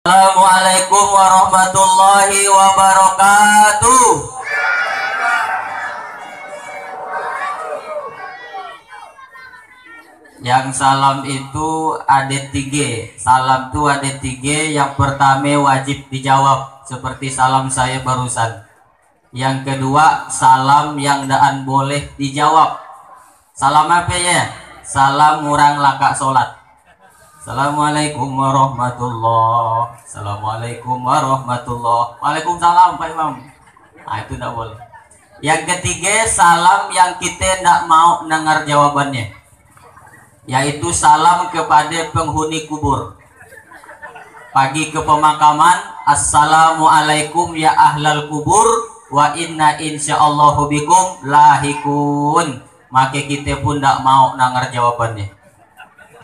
Assalamualaikum warahmatullahi wabarakatuh. Yang salam itu ada tiga. Salam itu ada tiga. Yang pertama wajib dijawab seperti salam saya barusan. Yang kedua salam yang daan boleh dijawab. Salam apa ya? Salam murang laka sholat. Assalamualaikum warahmatullah. Assalamualaikum warahmatullah. Waalaikumsalam Pak Imam. Nah itu tidak boleh. Yang ketiga salam yang kita tidak mau dengar jawabannya, yaitu salam kepada penghuni kubur. Pagi ke pemakaman, assalamualaikum ya ahlal kubur wa inna insyaallahu bikum lahikun. Maka kita pun tidak mau dengar jawabannya.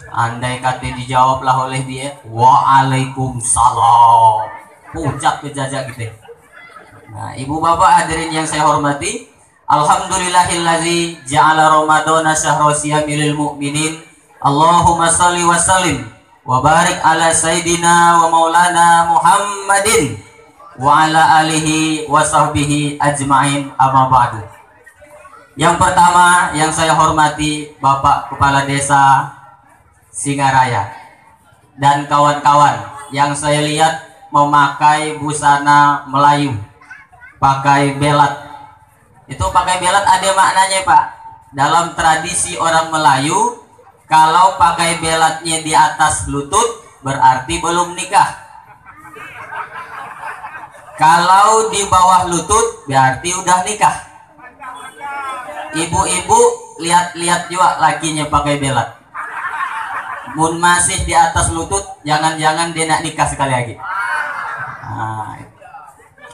Andai kata dijawablah oleh dia, waalaikumsalam, pucat kejajak gitu. Nah, ibu bapak hadirin yang saya hormati, alhamdulillahillazi ja'ala ramadhana syahra siyamil mu'minin. Allahumma salli wa sallim wa barik ala sayyidina wa maulana Muhammadin wa ala alihi wa sahbihi ajma'in, amma ba'du. Yang pertama yang saya hormati Bapak Kepala Desa Singaraya dan kawan-kawan yang saya lihat memakai busana Melayu, pakai belat. Itu pakai belat ada maknanya Pak. Dalam tradisi orang Melayu, kalau pakai belatnya di atas lutut berarti belum nikah. Kalau di bawah lutut berarti udah nikah. Ibu-ibu lihat-lihat juga lakinya pakai belat. Mun masih di atas lutut, jangan-jangan dia nak nikah sekali lagi. Nah,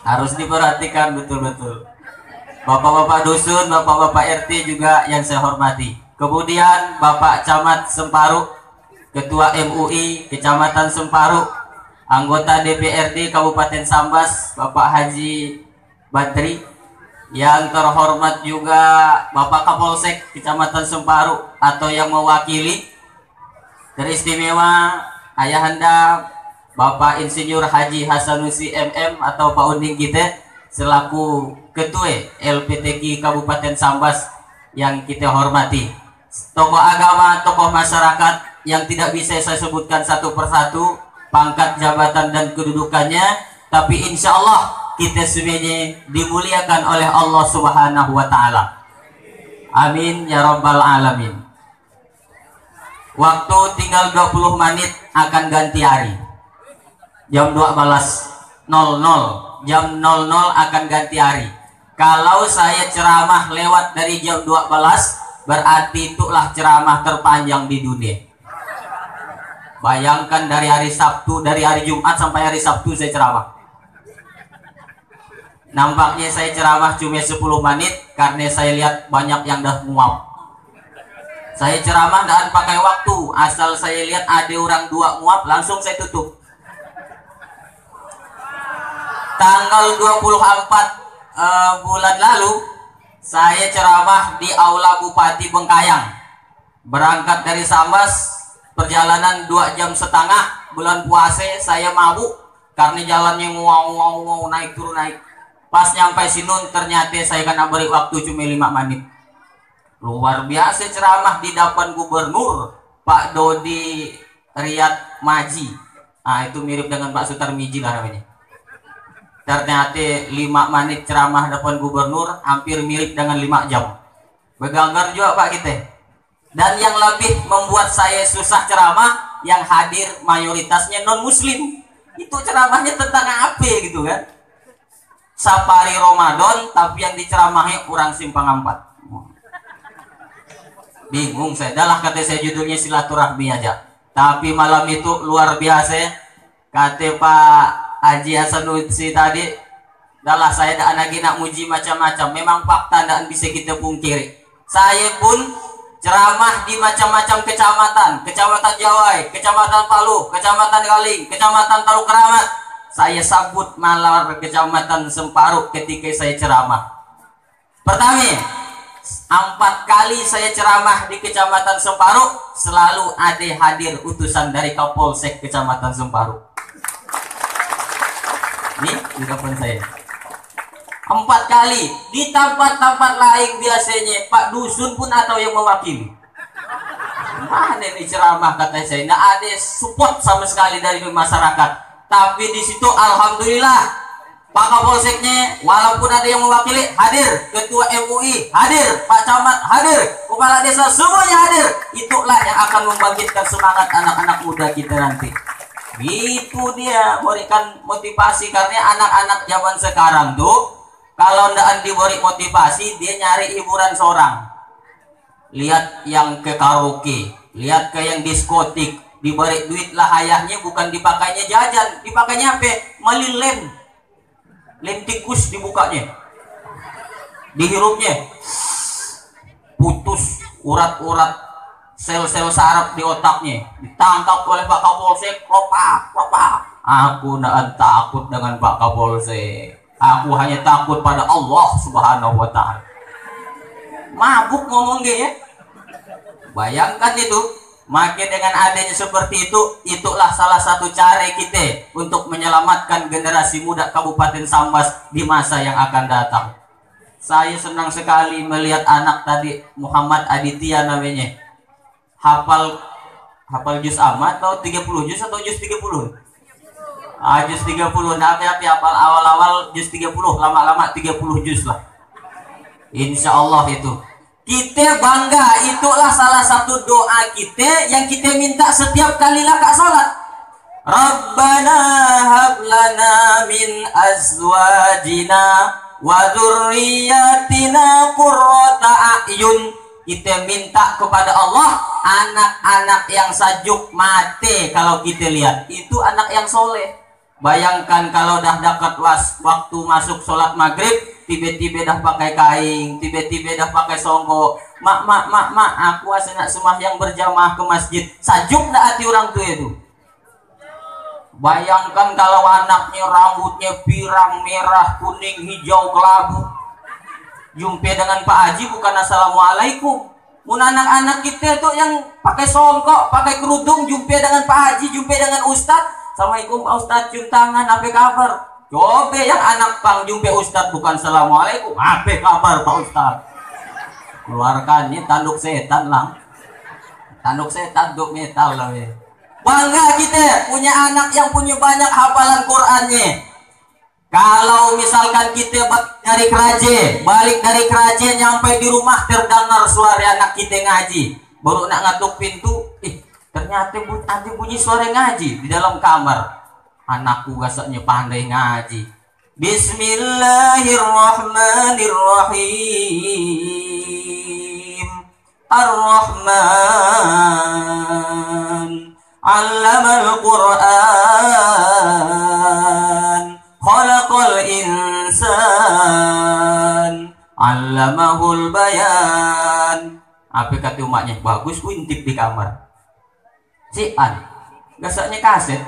harus diperhatikan betul-betul. Bapak-bapak dusun, bapak-bapak RT juga yang saya hormati. Kemudian Bapak Camat Semparu, Ketua MUI Kecamatan Semparu, anggota DPRD Kabupaten Sambas, Bapak Haji Badri. Yang terhormat juga Bapak Kapolsek Kecamatan Semparu atau yang mewakili. Teristimewa Ayahanda Bapak Insinyur Haji Hasanusi MM atau Pak Unding kita selaku Ketua LPTQ Kabupaten Sambas yang kita hormati. Tokoh agama, tokoh masyarakat yang tidak bisa saya sebutkan satu persatu pangkat, jabatan dan kedudukannya, tapi insya Allah kita semuanya dimuliakan oleh Allah Subhanahu wa Ta'ala. Amin ya Rabbal Alamin. Waktu tinggal 20 menit akan ganti hari. Jam 12.00, jam 00 akan ganti hari. Kalau saya ceramah lewat dari jam 12, berarti itulah ceramah terpanjang di dunia. Bayangkan dari hari Sabtu, dari hari Jumat sampai hari Sabtu saya ceramah. Nampaknya saya ceramah cuma 10 menit karena saya lihat banyak yang dah muap. Saya ceramah dan pakai waktu, asal saya lihat ada orang dua muap langsung saya tutup. Tanggal 24 bulan lalu saya ceramah di Aula Bupati Bengkayang. Berangkat dari Sambas, perjalanan 2 jam setengah. Bulan puasa saya mabuk karena jalannya ngau naik turun naik. Pas nyampe Sinun ternyata saya kena beri waktu cuma 5 menit. Luar biasa ceramah di depan Gubernur Pak Dodi Riyad Maji. Ah itu mirip dengan Pak Sutarmiji lah namanya. Ternyata 5 menit ceramah depan Gubernur hampir mirip dengan 5 jam. Begagar juga Pak kita. Dan yang lebih membuat saya susah ceramah, yang hadir mayoritasnya non muslim. Itu ceramahnya tentang apa gitu kan? Safari Ramadan tapi yang diceramahi orang Simpang 4. Bingung saya, dah lah kata saya judulnya silaturahmi aja. Tapi malam itu luar biasa, kata Pak Haji Hasanusi tadi, dah lah saya dah lagi nak muji macam-macam. Memang fakta dan bisa kita pungkiri. Saya pun ceramah di macam-macam kecamatan, Kecamatan Jawai, Kecamatan Palu, Kecamatan Galing, Kecamatan Taluk Keramat. Saya sabut malar Kecamatan Semparu ketika saya ceramah. Pertama, 4 kali saya ceramah di Kecamatan Semparu, selalu ada hadir utusan dari Kapolsek Kecamatan Semparu. Nih di depan saya 4 kali. Di tempat-tempat lain biasanya Pak Dusun pun atau yang mewakili. Mana ini ceramah kata saya, nggak ada support sama sekali dari masyarakat. Tapi di situ alhamdulillah Pak Kapolseknya walaupun ada yang mewakili hadir, Ketua MUI hadir, Pak Camat hadir, Kepala Desa semuanya hadir. Itulah yang akan membangkitkan semangat anak-anak muda kita nanti. Itu dia, berikan motivasi. Karena anak-anak zaman sekarang tuh kalau ndak diberi motivasi dia nyari hiburan seorang. Lihat yang ke karaoke, lihat ke yang diskotik, diberi duit lah ayahnya bukan dipakainya jajan, dipakainya apa? Beli lem tikus dibukanya, dihirupnya putus urat-urat sel-sel saraf di otaknya, ditangkap oleh Pak Kapolsek, klopak. Aku ndak takut dengan Pak Kapolsek. Aku hanya takut pada Allah Subhanahu wa Ta'ala. Mabuk ngomong dia ya. Bayangkan itu. Makin dengan adanya seperti itu, itulah salah satu cara kita untuk menyelamatkan generasi muda Kabupaten Sambas di masa yang akan datang. Saya senang sekali melihat anak tadi, Muhammad Aditya namanya. Hafal juz amma atau 30 juz atau juz 30? Juz 30, hati-hati hafal awal-awal juz 30, lama-lama 30 juz lah. Insya Allah itu. Kita bangga, itulah salah satu doa kita yang kita minta setiap kali lakak sholat. Rabbana hablana min azwajina wa dzurriyyatina qurrata a'yun. Kita minta kepada Allah anak-anak yang sajuk mati. Kalau kita lihat itu anak yang soleh. Bayangkan kalau dah dekat waktu masuk sholat maghrib, tiba-tiba dah pakai kain, tiba-tiba dah pakai songkok. Mak, aku asal sembahyang berjamaah ke masjid. Sajuk dah hati orang tua itu. Bayangkan kalau anaknya rambutnya pirang, merah, kuning, hijau, kelabu. Jumpa dengan Pak Haji bukan assalamualaikum. Mun anak-anak kita tuh yang pakai songkok, pakai kerudung, jumpa dengan Pak Haji, jumpa dengan Ustadz. Assalamualaikum Pak Ustadz, cium tangan, apa kabar? Coba yang anak pang jumpa Ustadz bukan assalamualaikum, apa kabar Pak Ustadz? Keluarkan ini tanduk setan lang. Tanduk setan, tanduk metal lah. Bangga kita punya anak yang punya banyak hafalan Qur'annya. Kalau misalkan kita balik dari kerajaan nyampe di rumah terdengar suara anak kita ngaji, baru nak ngatuk pintu, ternyata ada bunyi suara ngaji di dalam kamar. Anakku gasaknya pandai ngaji. Bismillahirrahmanirrahim. Ar-Rahman 'allamal Qur'an. Khalaqal insan 'allamahul bayan. Apa kata umatnya? Bagus ku intip di kamar. Cian, gasaknya kaset.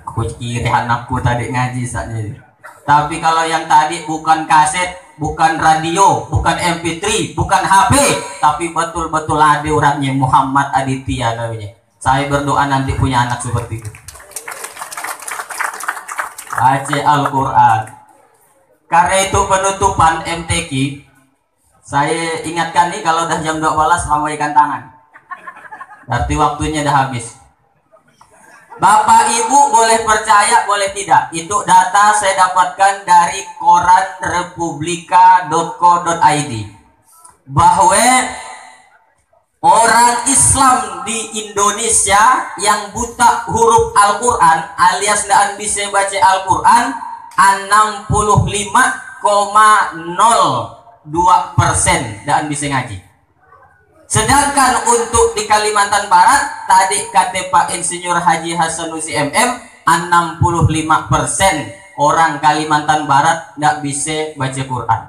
Aku kira anakku tadi ngaji saatnya. Tapi kalau yang tadi bukan kaset, bukan radio, bukan MP3, bukan HP, tapi betul-betul ada orangnya, Muhammad Aditya namanya. Saya berdoa nanti punya anak seperti itu. Baca Al-Quran. Karena itu penutupan MTQ, saya ingatkan nih kalau udah jam 12 lambaikan tangan. Berarti waktunya udah habis. Bapak Ibu boleh percaya boleh tidak, itu data saya dapatkan dari koran republika.co.id bahwa orang Islam di Indonesia yang buta huruf Al-Quran alias tidak bisa baca Al-Quran 65,02% dan bisa ngaji. Sedangkan untuk di Kalimantan Barat tadi kata Pak Insinyur Haji Hasanusi MM 65% orang Kalimantan Barat tidak bisa baca Quran.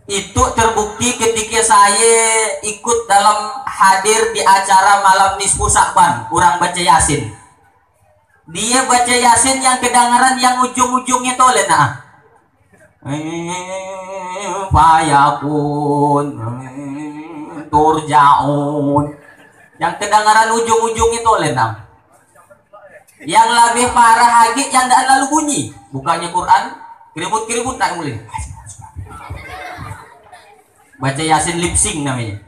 Itu terbukti ketika saya ikut dalam hadir di acara malam nisfu Sa'ban, orang baca Yasin. Dia baca Yasin yang kedengaran yang ujung-ujungnya toleh nah. Fayakun turjaun yang kedengaran ujung-ujung itu lenang. Yang lebih parah lagi yang tidak lalu bunyi. Bukannya Quran, keribut-keribut tak mulai. Baca Yasin lip sync namanya.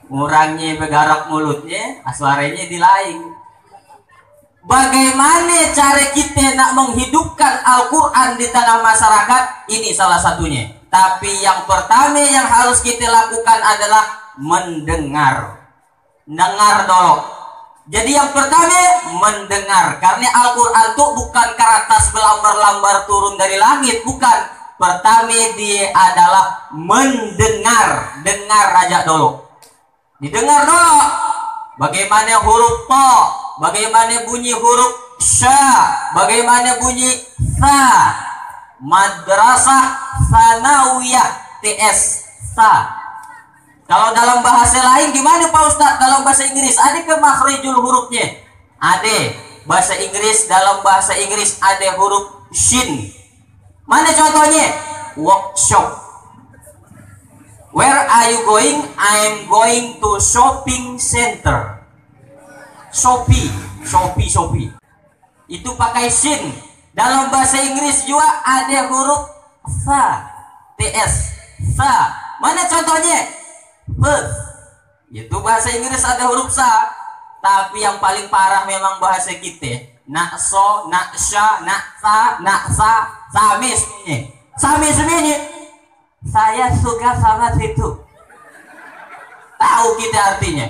Ngurangnya bergarak mulutnya, suaranya di lain. Bagaimana cara kita nak menghidupkan Al-Quran di tengah masyarakat? Ini salah satunya. Tapi yang pertama yang harus kita lakukan adalah mendengar. Dengar dulu. Jadi yang pertama mendengar. Karena Al-Quran itu bukan karatas belambar-lambar turun dari langit. Bukan. Pertama dia adalah mendengar. Dengar aja dulu. Didengar dulu. Bagaimana huruf po, bagaimana bunyi huruf sya, bagaimana bunyi sa. Madrasah Tsanawiyah TS sa. Kalau dalam bahasa lain gimana Pak Ustadz? Dalam bahasa Inggris ada ke makhrijul hurufnya? Ada. Bahasa Inggris, dalam bahasa Inggris ada huruf shin. Mana contohnya? Workshop. Where are you going? I'm going to shopping center. Shopee. Itu pakai shin. Dalam bahasa Inggris juga ada huruf sa. TS. Sa. Mana contohnya? Bus. Itu bahasa Inggris ada huruf sa. Tapi yang paling parah memang bahasa kita. Nakso, naksha, naksa, naksa, sami semuanya. Sami semuanya. Saya suka sama situ. Tahu kita artinya.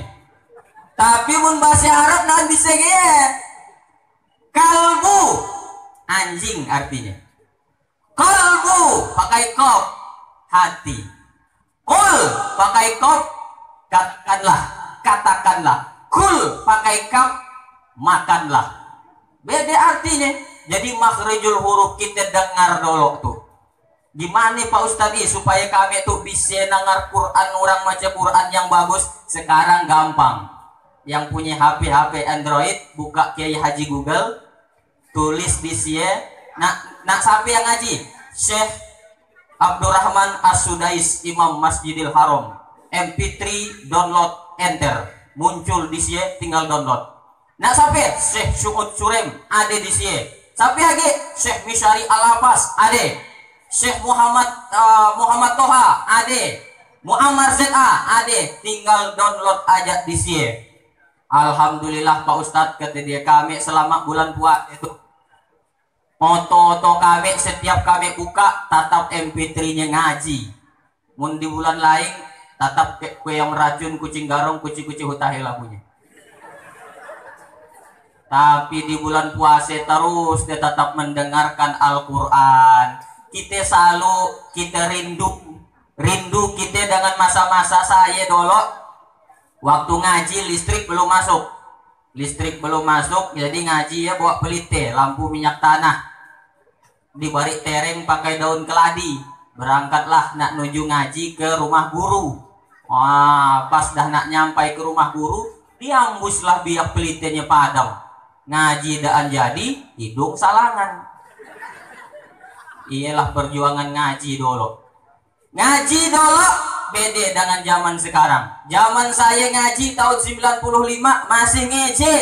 Tapi pun bahasa Arab nah bisa gini. Kalbu anjing artinya. Kalbu pakai kop hati. Kul pakai kop katakanlah. Kul pakai kop makanlah. Beda artinya. Jadi makhrijul huruf kita dengar dulu tuh. Gimana Pak Ustadz supaya kami tuh bisa dengar Quran, orang baca Quran yang bagus? Sekarang gampang. Yang punya HP Android, buka Kiai Haji Google, tulis di sini. Nak siapa yang ngaji? Syekh Abdurrahman As-Sudais, Imam Masjidil Haram. MP3 download enter. Muncul di sini, tinggal download. Nak siapa? Syekh Syuhud Surem ada di sini. Siapa lagi? Syekh Mishari Al-Hafaz ada. Syekh Muhammad Toha ade, Muammar ZA ade, tinggal download aja di sini. Alhamdulillah Pak Ustadz kata dia, kami selama bulan puasa itu foto kami setiap kami buka tatap MP3-nya ngaji. Mun di bulan lain tatap kue yang racun kucing garong kucing-kucing hutahe lagunya. Tapi di bulan puasa terus dia tetap mendengarkan Al-Quran. Kita selalu rindu kita dengan masa-masa saya dulu waktu ngaji listrik belum masuk jadi ngaji ya bawa pelite lampu minyak tanah dibalik tereng pakai daun keladi, berangkatlah nak nuju ngaji ke rumah guru. Wah, pas dah nak nyampai ke rumah guru diambuslah biak pelitenya padam, ngaji daan jadi hidung salangan. Iyalah perjuangan ngaji dulu. Ngaji dulu beda dengan zaman sekarang. Zaman saya ngaji tahun 95 masih ngeje.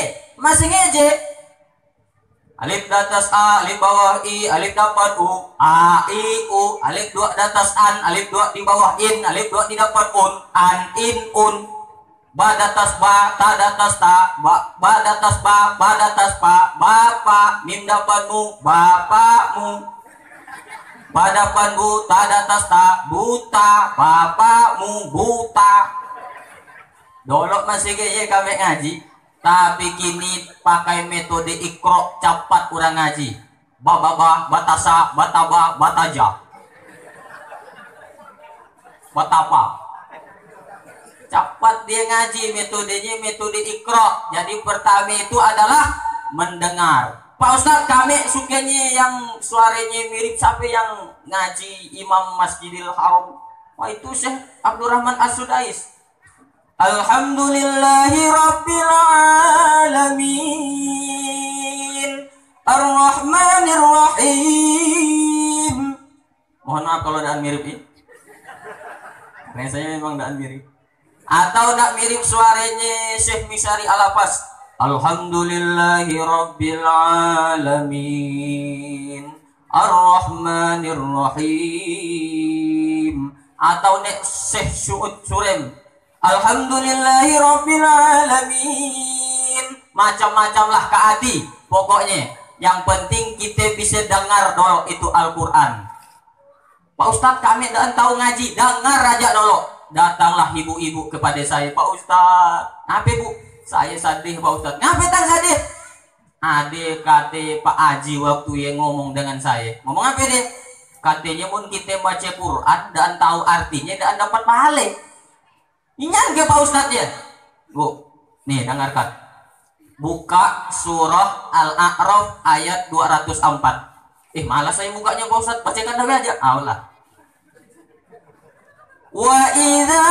Alif di atas A, alif bawah I, alif dapat U, A, I, U, alif dua di atas an, alif dua di bawah in, alif dua di dapat un, an, in, un. Ba di atas ba, ta di atas ta, ba di atas ba di atas pa, bapak, mim dapat mu, bapakmu. Padapan buta datas tak buta, bapakmu buta. Dulu masih gaya kami ngaji, tapi kini pakai metode ikro cepat kurang ngaji. Bababa, batasa, bataba, bataja, batapa. Cepat dia ngaji, metodenya metode ikro. Jadi pertama itu adalah mendengar. Pak Ustadz, kami sukanya yang suaranya mirip siapa yang ngaji Imam Masjidil Haram? Wah, itu Syekh Abdurrahman As-Sudais. Alhamdulillahi Rabbil Alamin Ar-Rahmanir Rahim. Mohon maaf kalau daan mirip ya. Karena saya memang daan mirip. Atau nak mirip suaranya Syekh Mishari Al-Hafaz. Alhamdulillahi Rabbil Alamin Ar-Rahmanir Rahim. Atau nek Syekh Syu'ud Surem, Alhamdulillahi Rabbil Alamin. Macam-macam lah keadi. Pokoknya yang penting kita bisa dengar dulu itu Al-Quran. Pak Ustadz kami tak tahu ngaji, dengar aja dulu. Datanglah ibu-ibu kepada saya, Pak Ustadz, apa bu? Saya sedih Pak Ustadz. Ngapa tak sedih? Adik kata Pak Haji waktu yang ngomong dengan saya. Ngomong apa dia? Katanya pun kita baca Quran dan tahu artinya dan dapat pahala. Ingat ke Pak Ustadz ya? Bu, nih dengarkan. Buka surah Al-A'raf ayat 204. Malas saya bukanya Pak Ustadz. Bacakan tapi aja. Allah. Wa idza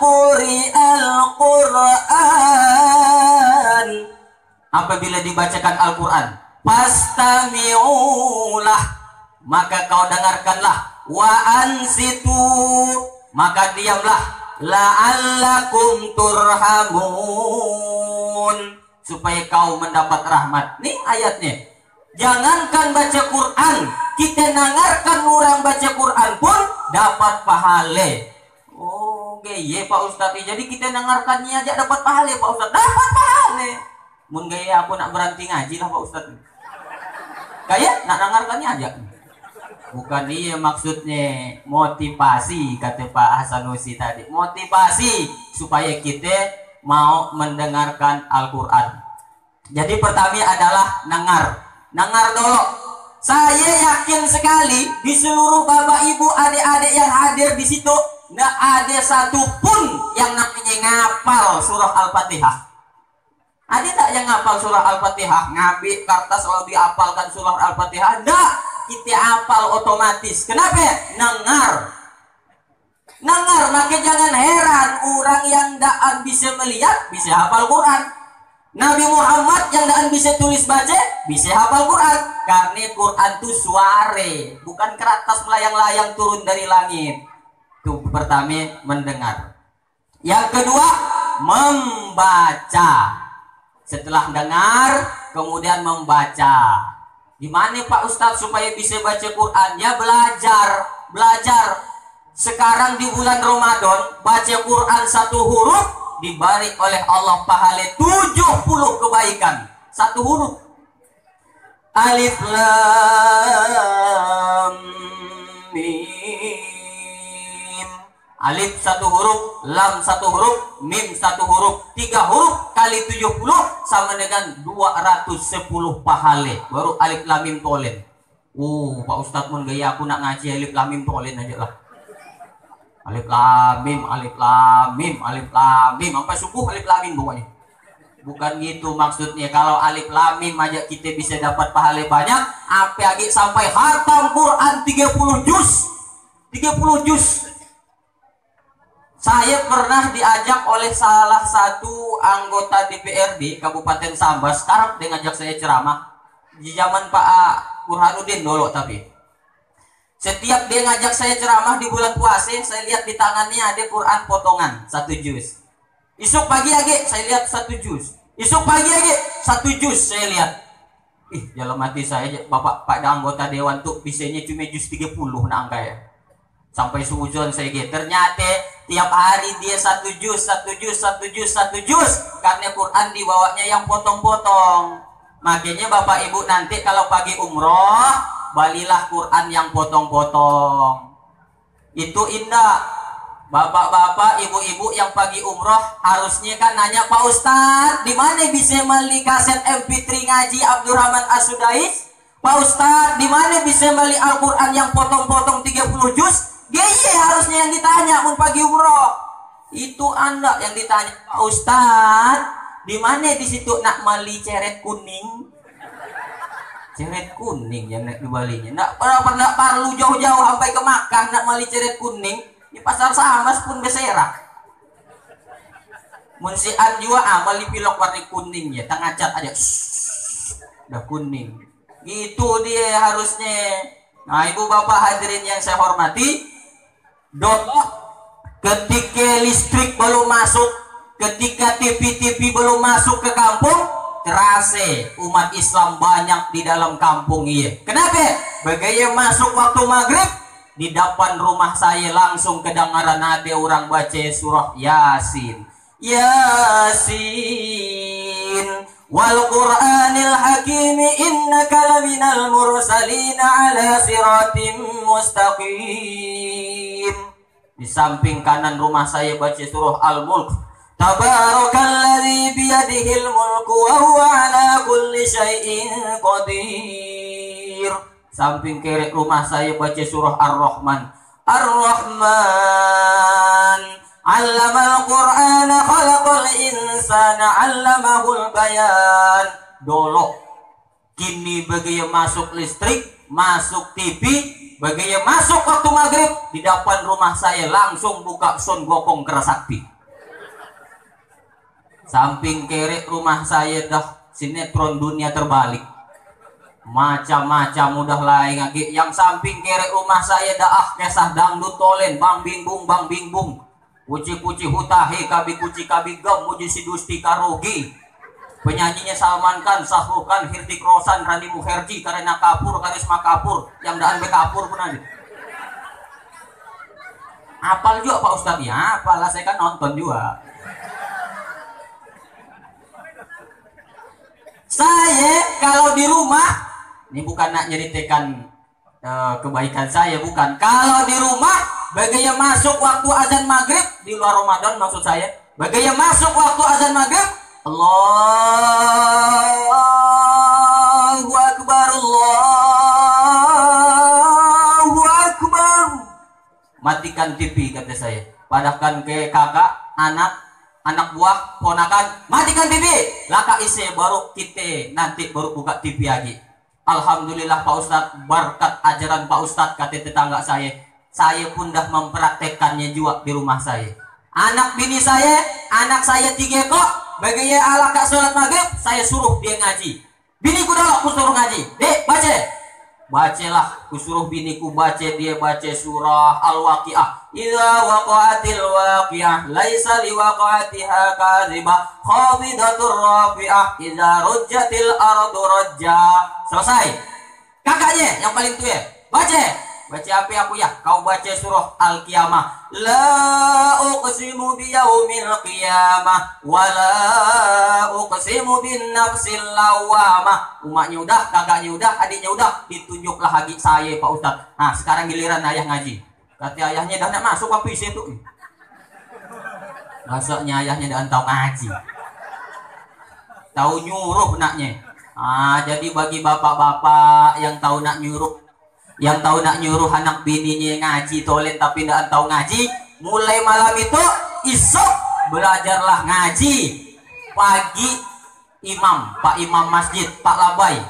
quri'al Qur'an, apabila dibacakan Al-Quran, fastami'ulah, maka kau dengarkanlah, wa ansitu, maka diamlah, la'allakum turhamun, supaya kau mendapat rahmat. Nih ayatnya. Jangankan baca Quran, kita dengarkan orang baca Quran pun dapat pahala. Oh, gaya Pak Ustadz. Jadi kita dengarkannya aja dapat pahala Pak Ustadz. Dapat pahala. Mun gaya aku nak berhenti ngaji lah Pak Ustadz. Kayak nak dengarkannya aja. Bukan iya maksudnya motivasi, kata Pak Hasanusi tadi. Motivasi supaya kita mau mendengarkan Al-Quran. Jadi pertama adalah dengar dulu. Saya yakin sekali di seluruh bapak ibu adik-adik yang hadir di situ nggak ada satupun yang namanya ngapal surah Al-Fatihah. Ada tak yang ngapal surah Al-Fatihah? Ngambil kertas lalu diapalkan surah Al-Fatihah? Enggak, kita apal otomatis. Kenapa? Dengar, maka jangan heran orang yang tidak bisa melihat bisa hafal Quran. Nabi Muhammad yang tidak bisa tulis baca bisa hafal Quran. Karena Quran itu suara, bukan kertas melayang-layang turun dari langit. Itu pertama, mendengar. Yang kedua, membaca. Setelah dengar, kemudian membaca. Gimana Pak Ustadz supaya bisa baca Quran? Ya belajar. Sekarang di bulan Ramadan, baca Quran satu huruf diberi oleh Allah pahala 70 kebaikan. Satu huruf. Alif lam mim. Alif satu huruf, lam satu huruf, mim satu huruf. 3 huruf kali 70 sama dengan 210 pahala. Baru alif lam mim tolen. Pak Ustadz mun gaya aku nak ngaji alif lam mim tolen aja lah. Alif lam mim, sampai subuh alif lam mim pokoknya. Bukan gitu maksudnya. Kalau alif lam mim aja kita bisa dapat pahala banyak, apa lagi sampai khatam Quran 30 juz. 30 juz. Saya pernah diajak oleh salah satu anggota DPRD Kabupaten Sambas, sekarang dia ngajak saya ceramah di zaman Pak Burhanuddin dulu. Tapi setiap dia ngajak saya ceramah di bulan puasa, saya lihat di tangannya ada Quran potongan 1 juz. Isuk pagi lagi saya lihat 1 juz. Isuk pagi lagi 1 juz saya lihat. Dalam hati saya, Bapak pada anggota dewan tuh bisanya cuma juz 30 nah angka ya. Sampai suzon saya gitu. Ternyata tiap hari dia 1 juz. Karena Quran dibawanya yang potong-potong. Makanya Bapak Ibu nanti kalau pagi umroh, balilah Quran yang potong-potong. Itu indah. Bapak-bapak, ibu-ibu yang pagi umroh harusnya kan nanya, Pak Ustadz, di mana bisa beli kaset MP3 ngaji Abdurrahman As-Sudais? Pak Ustadz, di mana bisa beli Al-Quran yang potong-potong 30 juz? Geye harusnya yang ditanya mun pagi umroh. Itu Anda yang ditanya, Pak Ustadz, di mana di situ nak beli ceret kuning? Ceret kuning yang nak dibalinya. Nak pernah perlu jauh-jauh sampai ke Makkah nak beli ceret kuning. Di pasar Sambas pun beserak. Munsian juga amal di pilok warna kuning ya, tengah cat aja. Udah kuning. Gitu dia harusnya. Nah, Ibu Bapak hadirin yang saya hormati, dulu ketika listrik belum masuk, Ketika TV-TV belum masuk ke kampung, terase umat Islam banyak di dalam kampung iya. Kenapa? Bagaimana masuk waktu maghrib, di depan rumah saya langsung kedengaran ada orang baca surah Yasin. Yasin wal Qur'anil Hakim innaka laminal mursalin ala siratim mustaqim. Di samping kanan rumah saya baca surah Al-Mulk. Tabarakalladzi biyadihil mulku wa huwa ala kulli syai'in qadir. Samping kiri rumah saya baca surah Ar-Rahman. Ar-Rahman 'allamal Qur'ana khalaqal insana 'allamahul bayan. Dolok. Kini bagaimana masuk listrik, masuk TV, bagaimana masuk waktu maghrib, di depan rumah saya langsung buka Son Gokong Kerasakti. Samping kiri rumah saya dah sinetron Dunia Terbalik. Macam-macam udah lain lagi. Yang samping kiri rumah saya dah kisah dangdut tolen bang bingbung. Puci-puci hutahe kabi kuci kabi gam muji si Dusti Karogi. Penyanyinya Salman Khan, Shahrukh Khan, Hirtik Roshan, Rani Mukherjee, Kareena Kapoor, Karisma Kapoor, yang daan be Kapoor pun ada. Apal juga Pak Ustadz? Ya apalah, saya kan nonton juga. Saya kalau di rumah, ini bukan nak nyeritakan kebaikan saya, bukan. Kalau di rumah, bagaimana masuk waktu azan maghrib di luar Ramadan maksud saya, bagaimana masuk waktu azan maghrib, Allahu Akbar, Allahu Akbar. Matikan TV kata saya. Padahkan ke kakak, anak buah, ponakan, matikan TV. Laka isi baru kita nanti baru buka TV lagi. Alhamdulillah Pak Ustadz, berkat ajaran Pak Ustadz kata tetangga saya pun dah mempraktekkannya juga di rumah saya. Anak bini saya, anak saya 3 kok, bagaimana ala kak sholat maghrib, saya suruh dia ngaji. Biniku dah aku suruh ngaji, dek baca. Bacalah, kusuruh biniku baca, dia baca surah Al-Waqiah. Idza waqa'atil waqiah laisa liwaqa'atiha kadhibah khafidatur rafi'ah idza rujjatil ardu rajja. Selesai. Kakaknya yang paling tua, baca apa aku ya? Kau baca surah Al-Qiyamah. La uqsimu biyaumil qiyamah wa la uqsimu bin nafsil lawamah. Umaknya udah, kakaknya udah, adiknya udah, ditunjuklah lagi saya Pak Ustadz. Nah sekarang giliran ayah ngaji. Kata ayahnya dah nak masuk apa isi itu? Masuknya ayahnya dah tahu ngaji, tahu nyuruh naknya. Jadi bagi bapak-bapak yang tahu nak nyuruh, yang tahu nak nyuruh anak bininya ngaji tolen tapi tidak tahu ngaji, mulai malam itu isok belajarlah ngaji. Pagi Pak Imam masjid, Pak Labai,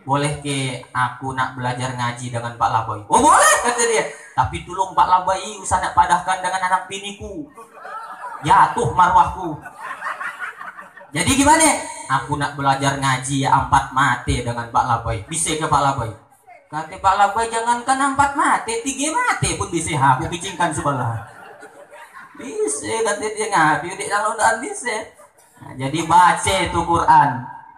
boleh ke aku nak belajar ngaji dengan Pak Labai? Oh boleh kata dia, tapi tolong Pak Labai usah nak padahkan dengan anak biniku, jatuh marwahku. Jadi gimana? Aku nak belajar ngaji ya 4 mate dengan Pak Labai. Bisa ke Pak Labai? Kata Pak Labai jangankan 4 mate, 3 mate pun bisa. Aku kicingkan sebelah. Bisa kata dia ngapi, dia kalau tidak bisa. Nah, jadi baca itu Quran,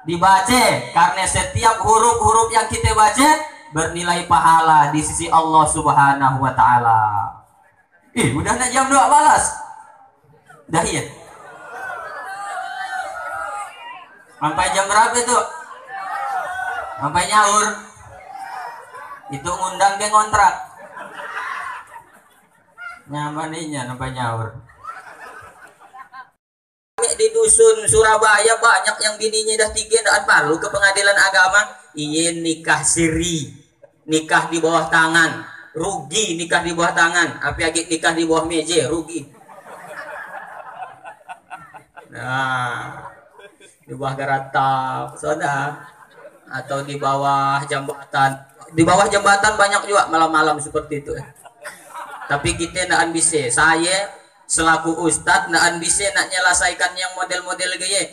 dibaca karena setiap huruf-huruf yang kita baca bernilai pahala di sisi Allah Subhanahu wa taala. Udah nak jam 2 balas. Dah ya. Sampai jam berapa itu? Sampai nyaur. Itu ngundang dia ngontrak. Nyamaninya sampai nyaur. Di dusun Surabaya banyak yang bininya dah 3 dan palu ke pengadilan agama. Iya nikah siri, nikah di bawah tangan, rugi nikah di bawah tangan. Apa lagi nikah di bawah meja, rugi. Nah, di bawah garatap, saudara, atau di bawah jembatan. Di bawah jembatan banyak juga malam-malam seperti itu. Tapi kita tidak bisa. Saya selaku ustadz tidak bisa nak menyelesaikan yang model-model gaya.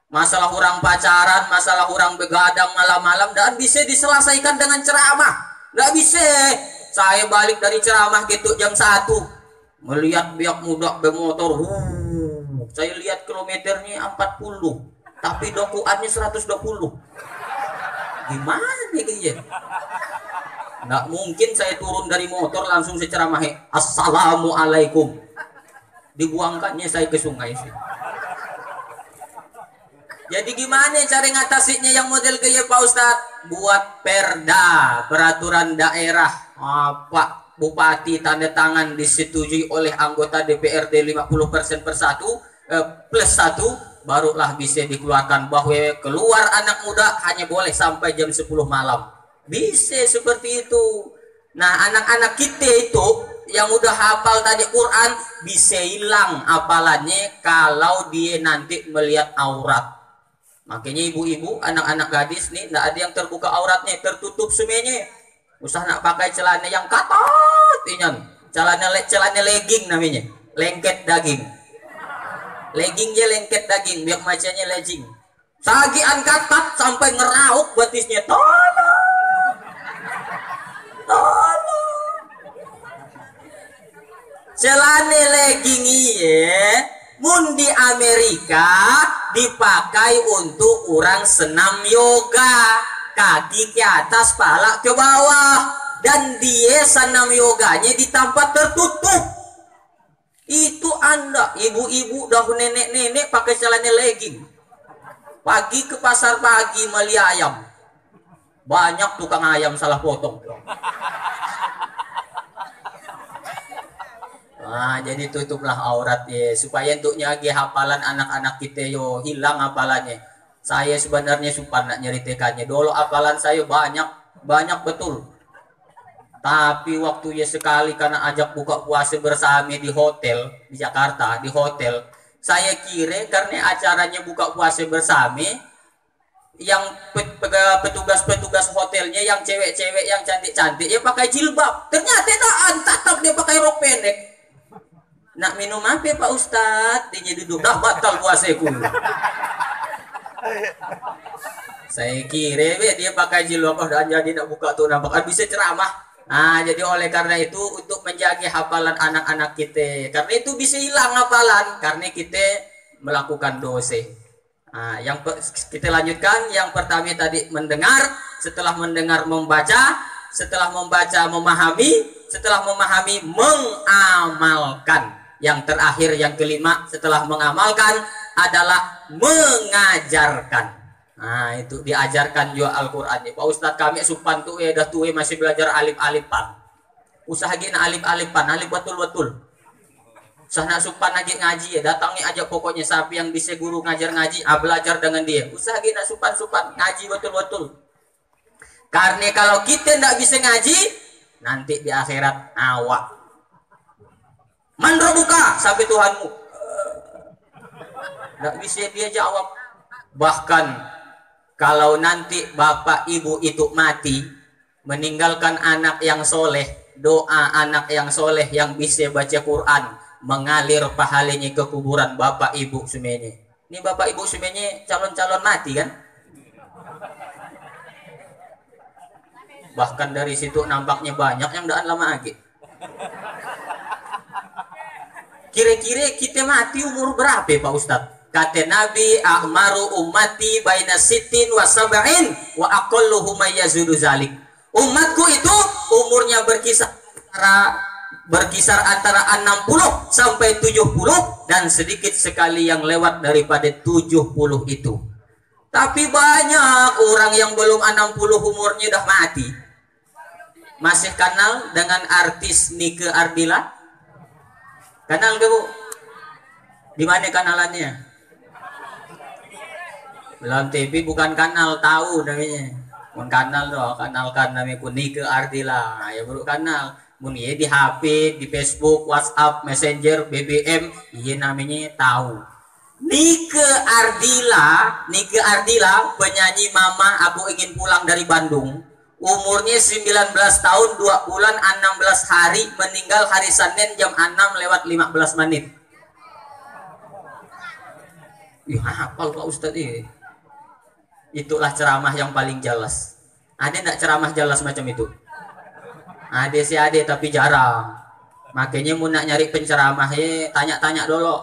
Masalah orang pacaran, masalah orang begadang malam-malam tidak bisa diselesaikan dengan ceramah. Tidak bisa. Saya balik dari ceramah gitu jam 1. Melihat biak muda bermotor, saya lihat kilometernya 40, tapi dokuannya 120. Gimana nih kayaknya? Nggak mungkin saya turun dari motor langsung saya ceramahi, assalamualaikum. Dibuangkannya saya ke sungai sih. Jadi gimana cara ngatasinya yang model kayak Pak Ustadz? Buat perda, peraturan daerah, Pak Bupati tanda tangan disetujui oleh anggota DPRD 50% plus 1, barulah bisa dikeluarkan bahwa keluar anak muda hanya boleh sampai jam 10 malam. Bisa seperti itu. Nah, anak-anak kita itu yang udah hafal tadi Quran bisa hilang hafalannya kalau dia nanti melihat aurat. Makanya ibu-ibu, anak-anak gadis nih, nggak ada yang terbuka auratnya, tertutup semuanya. Usah nak pakai celana yang ketat, inyan. Celana legging namanya, lengket daging. Leggingnya lengket daging, biar macamnya legging. Sagian ketat sampai ngerauk betisnya, tolong, tolong. Celana legging iya. Mun di Amerika dipakai untuk orang senam yoga, kaki ke atas, pala ke bawah, dan dia senam yoganya di tempat tertutup. Itu Anda ibu-ibu dah nenek-nenek pakai celana legging, pagi ke pasar pagi beli ayam, banyak tukang ayam salah potong. Nah, jadi tutuplah aurat ya, supaya untuk nyagi hafalan anak-anak kita yo hilang hafalannya. Saya sebenarnya suka nak nyeritakannya. Dulu hafalan saya banyak betul. Tapi waktu ya sekali karena ajak buka puasa bersama di hotel di Jakarta, di hotel, saya kira karena acaranya buka puasa bersama, yang petugas-petugas hotelnya yang cewek-cewek yang cantik-cantik ya pakai jilbab. Ternyata tetap dia pakai rok pendek. Nak minum apa Pak Ustadz? Dia duduk, dah batal puasaku. Saya kira dia pakai jilbab dan jadi nak buka tuh nampak bisa ceramah. Nah, jadi oleh karena itu untuk menjaga hafalan anak-anak kita, karena itu bisa hilang hafalan karena kita melakukan dosa. Nah, yang kita lanjutkan, yang pertama tadi mendengar, setelah mendengar membaca, setelah membaca memahami, setelah memahami mengamalkan. Yang terakhir, yang kelima, setelah mengamalkan adalah mengajarkan. Nah, itu diajarkan juga Al-Quran. Pak Ustadz kami supan tuh ya dah tuh masih belajar alif-alifan. Usaha gina alif-alifan, alif betul-betul. Usaha nak supan lagi ngaji ya, datangi aja pokoknya sapi yang bisa guru ngajar ngaji, belajar dengan dia. Usaha gina supan-supan ngaji betul-betul. Karena kalau kita tidak bisa ngaji, nanti di akhirat awak. Mandro buka sampai Tuhanmu. Tidak bisa dia jawab. Bahkan kalau nanti bapak ibu itu mati, meninggalkan anak yang soleh, doa anak yang soleh yang bisa baca Quran, mengalir pahalanya ke kuburan bapak ibu semuanya. Ini bapak ibu semuanya calon-calon mati kan? Bahkan dari situ nampaknya banyak yang udah lama lagi. Kira-kira kita mati umur berapa Pak Ustadz? Kata Nabi, a'maru ummati baina sittin wa sab'in wa aqalluhum yazudu zalik. Umatku itu umurnya berkisar antara 60 sampai 70 dan sedikit sekali yang lewat daripada 70 itu. Tapi banyak orang yang belum 60 umurnya udah mati. Masih kenal dengan artis Nike Ardila? Kenal gak Bu? Di mana kenalannya? Belum TV bukan kanal, tahu namanya. Mun kanal doh, kanalkan namanya Nike Ardila. Nah, ya baru kanal. Mun iya di HP, di Facebook, WhatsApp, Messenger, BBM, iya namanya tahu. Nike Ardila, penyanyi Mama Aku Ingin Pulang dari Bandung. Umurnya 19 tahun 2 bulan 16 hari, meninggal hari Senin jam 6:15. Ih, hafal Pak Ustadz ini. Itulah ceramah yang paling jelas. Ada enggak ceramah jelas macam itu? Ada sih ada, tapi jarang. Makanya mau nak nyari penceramah tanya-tanya dulu.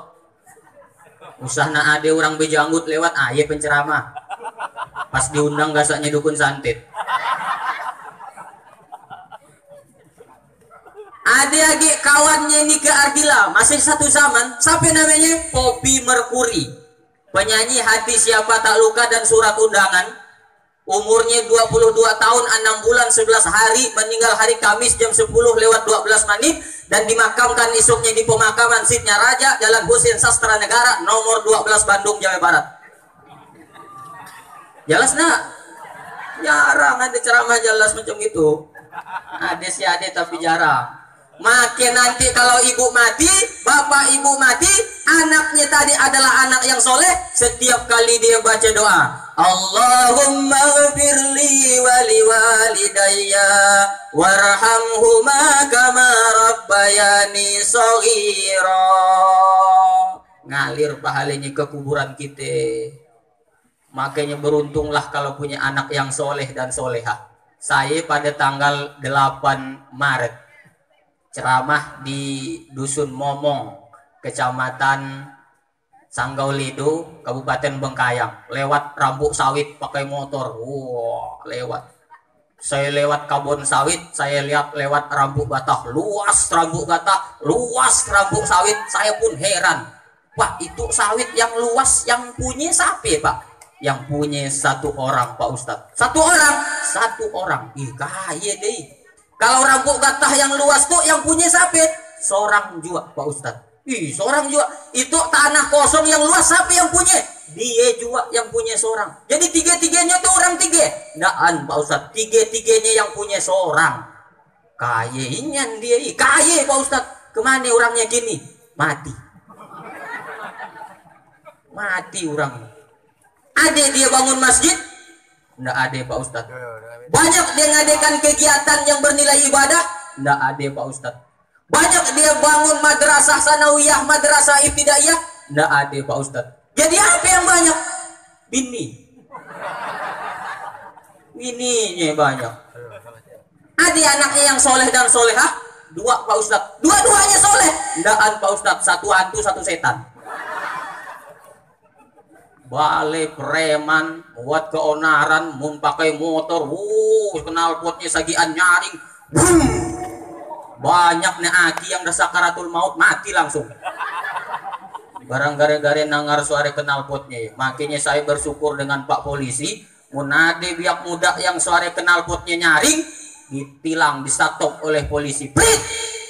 Usah nak ada orang bejanggut lewat iya penceramah. Pas diundang gasaknya dukun santet. Ada lagi kawannya ini ke Ardila, masih satu zaman. Siapa namanya? Poppy Mercury. Penyanyi Hati Siapa Tak Luka dan Surat Undangan. Umurnya 22 tahun 6 bulan 11 hari, meninggal hari Kamis jam 10:12 dan dimakamkan esoknya di pemakaman Sidnya Raja, Jalan Husein Sastra Negara, nomor 12 Bandung, Jawa Barat. Jelas nak? Jarang ada ceramah jelas macam itu. Ada sih ada tapi jarang. Makin nanti kalau ibu mati, bapak ibu mati, anaknya tadi adalah anak yang soleh. Setiap kali dia baca doa, Allahumma ghfirli wali walidayya warhamhuma kama rabbayani shaghira. Ngalir pahalanya ke kuburan kita. Makanya beruntunglah kalau punya anak yang soleh dan soleha. Saya pada tanggal 8 Maret ceramah di Dusun Momong, Kecamatan Sanggaulido, Kabupaten Bengkayang. Lewat Rambuk Sawit pakai motor. Wow, lewat. Saya lewat Kabon Sawit, saya lihat lewat Rambuk Gatah. Luas Rambuk Gatah, luas Rambuk Sawit. Saya pun heran. Pak, itu sawit yang luas yang punya siapa, Pak? Yang punya satu orang, Pak Ustadz. Satu orang? Satu orang. Ih, kaya deh. Kalau Rambuk Gatah yang luas tuh yang punya siapa? Seorang juga, Pak Ustadz. Ih, seorang juga. Itu tanah kosong yang luas siapa yang punya? Dia juga yang punya seorang. Jadi tiga-tiganya tuh orang tiga. Ndaan, Pak Ustadz. Tiga-tiganya yang punya seorang. Kayaknya dia. Kaya, Pak Ustadz. Kemana orangnya kini? Mati. Mati orangnya. Ada dia bangun masjid? Nggak ada, Pak Ustadz. Banyak dia ngadakan kegiatan yang bernilai ibadah? Nggak ada, Pak Ustadz. Banyak dia bangun madrasah sanawiyah, madrasah ibtidaiyah? Nggak ada, Pak Ustadz. Jadi apa yang banyak? Bini. Bininya banyak. Ada anaknya yang soleh dan solehah? Dua, Pak Ustadz. Dua-duanya soleh? Nggak, Pak Ustadz. Satu hantu, satu setan. Balik preman buat keonaran, mun pakai motor, kenal potnya sagian nyaring, banyak nih aki yang dah sakaratul maut mati langsung. Barang gara-gara nangar suara kenal potnya. Makanya saya bersyukur dengan Pak Polisi, mun ada biak muda yang suara kenal potnya nyaring, ditilang, disatop oleh polisi. Prit,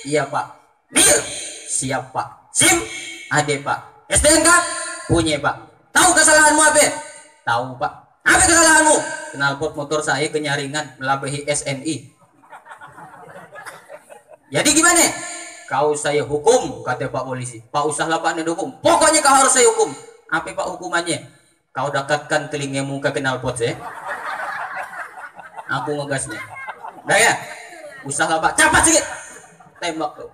iya Pak. Bil, siap Pak. SIM, ada Pak. STNK, punya Pak. Tahu kesalahanmu apa? Tahu Pak. Apa kesalahanmu? Knalpot motor saya kenyaringan melebihi SNI. Jadi gimana? Kau saya hukum, kata Pak Polisi. Pak usah lah Pak hukum. Pokoknya kau harus saya hukum. Apa Pak hukumannya? Kau dekatkan telingamu ke knalpot saya. Aku ngegasnya. Udah ya? Usah lah Pak. Cepat sedikit. Tembak tuh.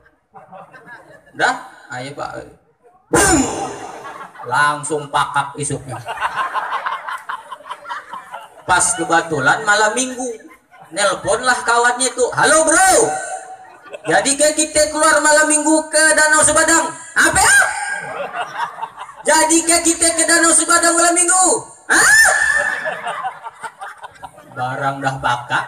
Udah? Ayo Pak. Boom! Langsung pakak isuknya. Pas kebetulan malam minggu, nelponlah kawannya itu, halo bro, jadi kayak kita keluar malam minggu ke Danau Subadang. Apa ya? Jadi kayak kita ke Danau Subadang malam minggu. Hah? Barang dah pakak.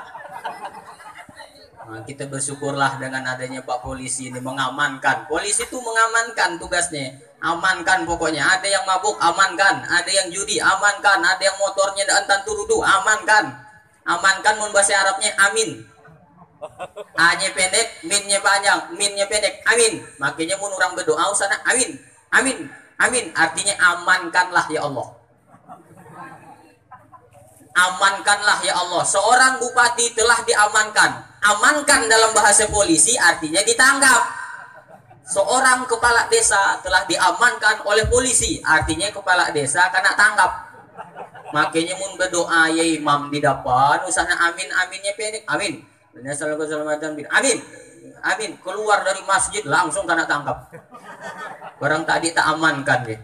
Nah, kita bersyukurlah dengan adanya Pak Polisi ini mengamankan. Polisi itu mengamankan tugasnya. Amankan pokoknya. Ada yang mabuk, amankan. Ada yang judi, amankan. Ada yang motornya dan turudu, amankan. Amankan mun bahasa Arabnya amin. A-nya pendek, min-nya panjang, min-nya pendek, amin. Makanya mun orang berdoa usana amin. Amin. Amin. Artinya amankanlah ya Allah. Amankanlah ya Allah. Seorang bupati telah diamankan. Amankan dalam bahasa polisi artinya ditangkap. Seorang kepala desa telah diamankan oleh polisi, artinya kepala desa kena tangkap. Makanya mun berdoa ya imam di depan usahana amin, aminnya pendek, amin. Amin. Amin. Keluar dari masjid langsung kena tangkap. Barang tadi tak amankan deh.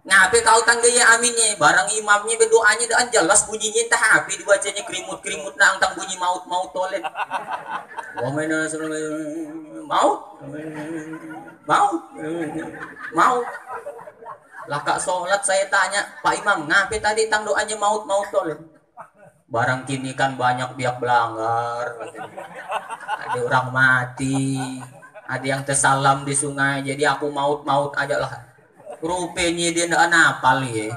Ngape kau tangganya aminnya barang imamnya berdoanya dan jelas bunyinya entah HP dibacanya kerimut-kerimut nang tang bunyi maut-maut tolen. Wamena maut maut maut. Laka sholat saya tanya Pak Imam ngape tadi tang doanya maut-maut tolen. Barang kini kan banyak biak belanggar. Ada orang mati, ada yang tersalam di sungai jadi aku maut-maut aja lah. Rupanya dia ndak napal ya.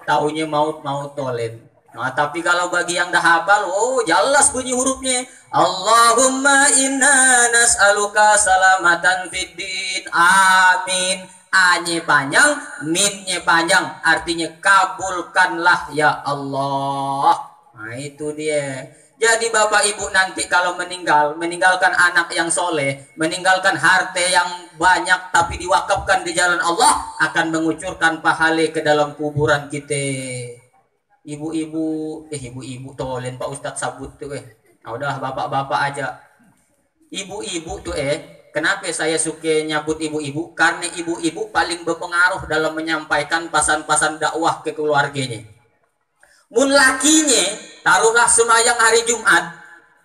Taunya maut-maut tolen. Nah, tapi kalau bagi yang dah hafal, oh jelas bunyi hurufnya. Allahumma inna nas'aluka salamatan fid din. Amin. A-nya panjang, min-nya panjang. Artinya kabulkanlah ya Allah. Nah, itu dia. Jadi bapak ibu nanti kalau meninggalkan anak yang soleh, meninggalkan harta yang banyak tapi diwakafkan di jalan Allah, akan mengucurkan pahala ke dalam kuburan kita. Ibu-ibu tolen Pak Ustadz sabut tuh Nah, udah bapak-bapak aja. Ibu-ibu tuh kenapa saya suka nyabut ibu-ibu? Karena ibu-ibu paling berpengaruh dalam menyampaikan pesan-pesan dakwah ke keluarganya. Mun lakinya taruhlah semayang hari Jumat,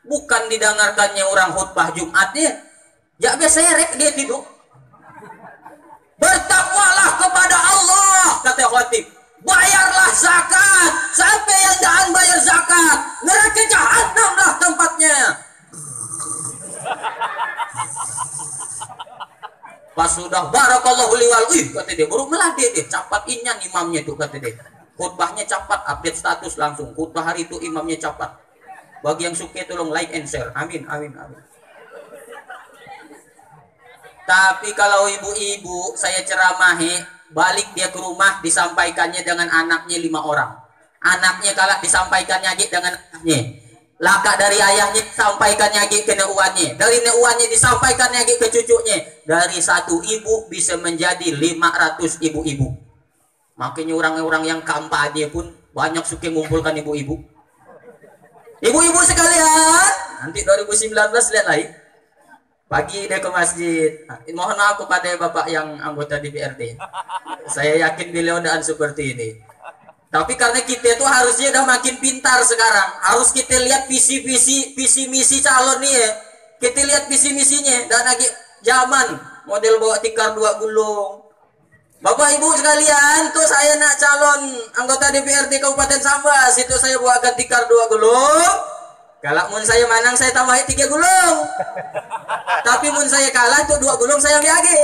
bukan didengarkannya orang khutbah Jumatnya, ya biasa rek dia tidur. Bertakwalah kepada Allah kata khotib, bayarlah zakat. Sampai yang jangan bayar zakat, neraka jahanam lah tempatnya. Pas sudah barakallahu liwal, kata dia baru meladeh dia, capat inyan imamnya tuh kata dia. Khutbahnya cepat, update status langsung. Khutbah hari itu imamnya cepat. Bagi yang suka tolong like and share. Amin, amin, amin. Tapi kalau ibu-ibu saya ceramahi, balik dia ke rumah disampaikannya dengan anaknya 5 orang. Anaknya kalau disampaikannya dengan anaknya. Laka dari ayahnya disampaikannya ke neuannya. Dari neuannya disampaikannya ke cucunya. Dari satu ibu bisa menjadi 500 ibu-ibu. Makanya orang-orang yang kampanye pun banyak suka ngumpulkan ibu-ibu. Ibu-ibu sekalian, nanti 2019 lihat lagi. Pagi dia ke masjid. Mohon maaf kepada bapak yang anggota DPRD. Saya yakin beliau dan seperti ini. Tapi karena kita tuh harusnya udah makin pintar sekarang. Harus kita lihat visi misi calon nih ya. Kita lihat visi misinya. Dan lagi zaman model bawa tikar 2 gulung. Bapak ibu sekalian, tuh saya nak calon anggota DPRD Kabupaten Sambas, itu saya buatkan tikar 2 gulung. Kalau mun saya menang saya tambahin 3 gulung. Tapi mun saya kalah tuh 2 gulung saya biage.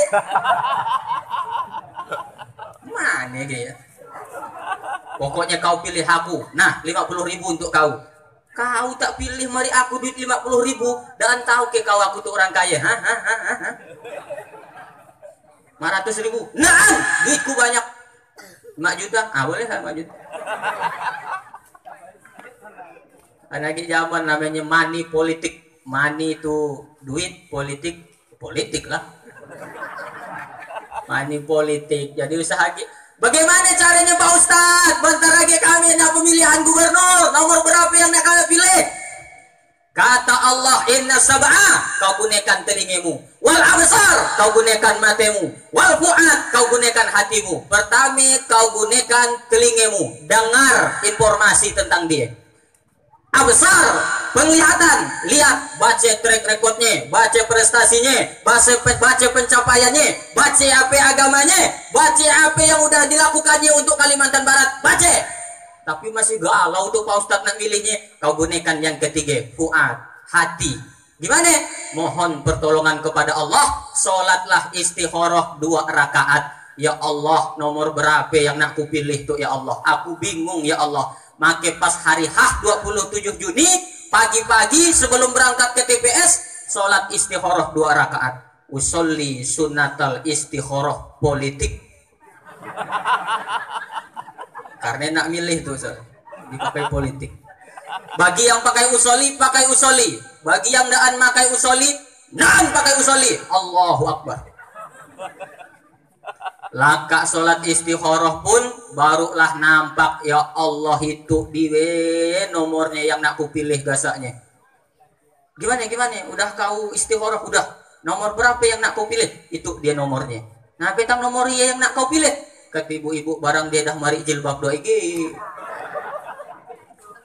Mana ya? Pokoknya kau pilih aku. Nah, 50.000 untuk kau. Kau tak pilih mari aku duit 50.000 dan tahu ke kau aku tuh orang kaya. 500.000. Nah, duitku banyak. 5 juta. Boleh kan 5 juta. Karena di zaman namanya money politik. Money itu duit, politik lah. Money politik. Jadi usaha. Bagaimana caranya Pak Ustadz? Bentar lagi kami nak pemilihan gubernur. Nomor berapa yang nak kami pilih? Kata Allah, inna sab'a, kau gunakan telingamu. Wal absar, kau gunakan matamu. Wal fu'ad, kau gunakan hatimu. Pertama, kau gunakan telingamu. Dengar informasi tentang dia. Absar, penglihatan. Lihat, baca track recordnya, baca prestasinya, baca pencapaiannya, baca apa agamanya, baca apa yang udah dilakukannya untuk Kalimantan Barat. Baca. Tapi masih galau tuh Pak Ustadz nak milihnya. Kau gunakan yang ketiga, fuad, hati. Gimana? Mohon pertolongan kepada Allah. Sholatlah istikharah 2 rakaat. Ya Allah, nomor berapa yang nak ku pilih tuh ya Allah? Aku bingung ya Allah. Maka pas hari H 27 Juni pagi-pagi sebelum berangkat ke TPS, sholat istikharah 2 rakaat. Usolli sunnatal istikharah politik. Karena nak milih tuh dipakai politik. Bagi yang pakai usoli, pakai usoli. Bagi yang daan pakai usoli, daan pakai usoli. Allahu Akbar. Laka sholat istikharah pun barulah nampak ya Allah itu di nomornya yang nak ku pilih gasaknya. Gimana? Udah kau istikharah udah. Nomor berapa yang nak kau pilih? Itu dia nomornya. Nah, petang nomornya yang nak kau pilih. kata ibu-ibu barang dia dah mari jilbab doa iki.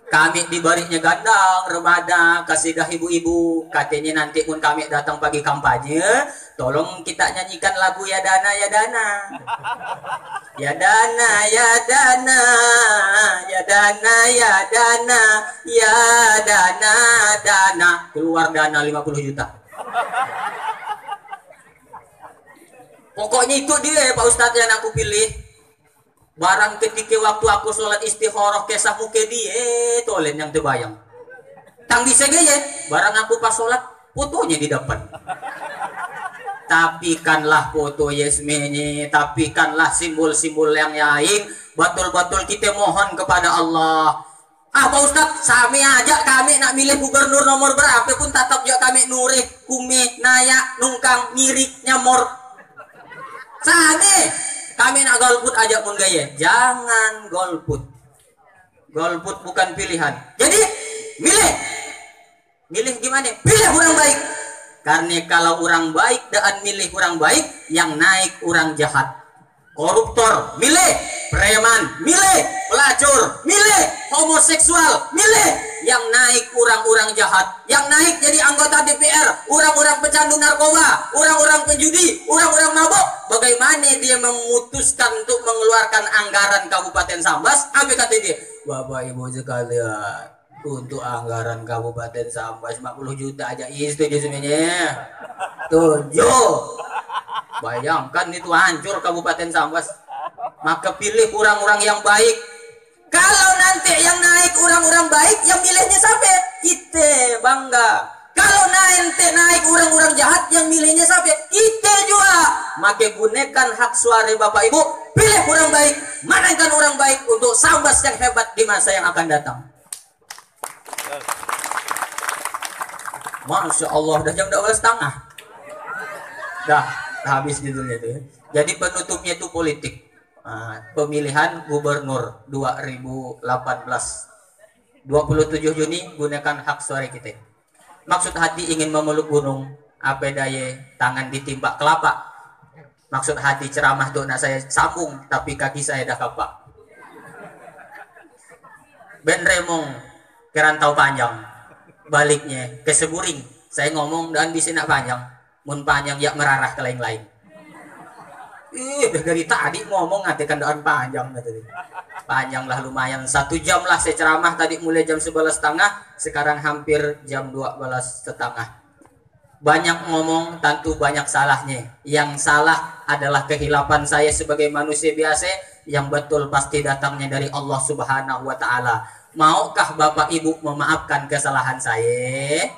Kami dibarinya gandang remada kasih dah ibu-ibu, katanya nanti pun kami datang pagi kampanye, tolong kita nyanyikan lagu ya dana ya dana. Ya dana ya dana, ya dana ya dana, ya dana dana. Keluar dana 50 juta. Pokoknya itu dia Pak Ustadz yang aku pilih. Barang ketika waktu aku sholat istikharah kesah muka dia tolen yang terbayang. Tang bisa gaya, barang aku pas sholat fotonya di depan. Tapikanlah foto Yasmini, tapikanlah simbol-simbol yang lain. Betul-betul kita mohon kepada Allah. Ah Pak Ustadz, sami aja kami nak milih gubernur nomor berapa pun tetap juga kami nurih, kumi, naya, nungkang, nyirik, nyamor. Sami. Kami nak golput aja pun gaya. Jangan golput. Golput bukan pilihan. Jadi milih. Milih gimana? Pilih orang baik. Karena kalau orang baik dan milih orang baik, yang naik orang jahat. Koruptor, milih. Preman, milih. Pelacur, milih. Homoseksual, milih. Yang naik orang-orang jahat. Yang naik jadi anggota DPR, orang-orang pecandu narkoba, orang-orang penjudi, orang-orang mabuk. Bagaimana dia memutuskan untuk mengeluarkan anggaran Kabupaten Sambas? Apa kata dia? Bapak Ibu sekalian, untuk anggaran Kabupaten Sambas 50 juta aja itu dia sebenarnya. 7. Bayangkan itu hancur Kabupaten Sambas. Maka pilih orang-orang yang baik. Kalau nanti yang naik orang-orang baik, yang milihnya siapa? Kita bangga. Kalau nanti naik orang-orang jahat, yang milihnya siapa? Kita juga. Maka gunakan hak suara Bapak Ibu, pilih orang baik, manaikan orang baik untuk Sambas yang hebat di masa yang akan datang. Masya Allah, udah jam 12.30. Dah habis judulnya itu. Jadi penutupnya itu politik. Pemilihan gubernur 2018 27 Juni gunakan hak suara kita. Maksud hati ingin memeluk gunung, apa daya tangan ditimbak kelapa. Maksud hati ceramah tuh nak saya sambung tapi kaki saya dah kapak. Ben remong kerantau panjang, baliknya ke Seburing. Saya ngomong dan bisa nak panjang, mun panjang ya merarah ke lain-lain. Dari tadi ngomong ngatikan doan panjang tadi. Panjang lah lumayan 1 jam lah saya ceramah tadi mulai jam 11.30, sekarang hampir jam 12.30. Banyak ngomong tentu banyak salahnya. Yang salah adalah kehilapan saya sebagai manusia biasa, yang betul pasti datangnya dari Allah Subhanahu wa taala. Maukah Bapak Ibu memaafkan kesalahan saya?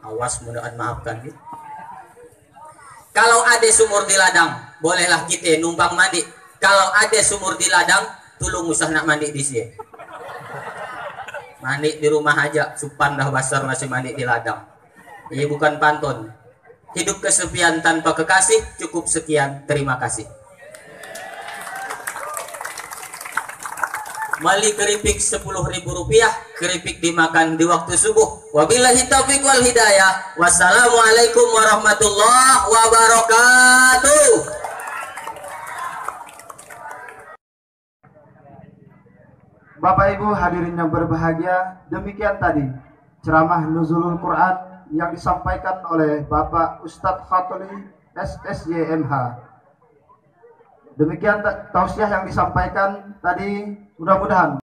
Awas mudah-mudahan maafkan gitu. Kalau ada sumur di ladang, bolehlah kita numpang mandi. Kalau ada sumur di ladang, tolong usah nak mandi di sini. Mandi di rumah aja, supan dah basar masih mandi di ladang. Ini bukan pantun. Hidup kesepian tanpa kekasih, cukup sekian, terima kasih. Mali keripik 10.000 rupiah, keripik dimakan di waktu subuh. Wabillahi taufiq wal hidayah. Wassalamualaikum warahmatullahi wabarakatuh. Bapak Ibu hadirin yang berbahagia, demikian tadi ceramah Nuzulul Quran yang disampaikan oleh Bapak Ustadz Fatuli SSYMH. Demikian tausiah yang disampaikan tadi, mudah-mudahan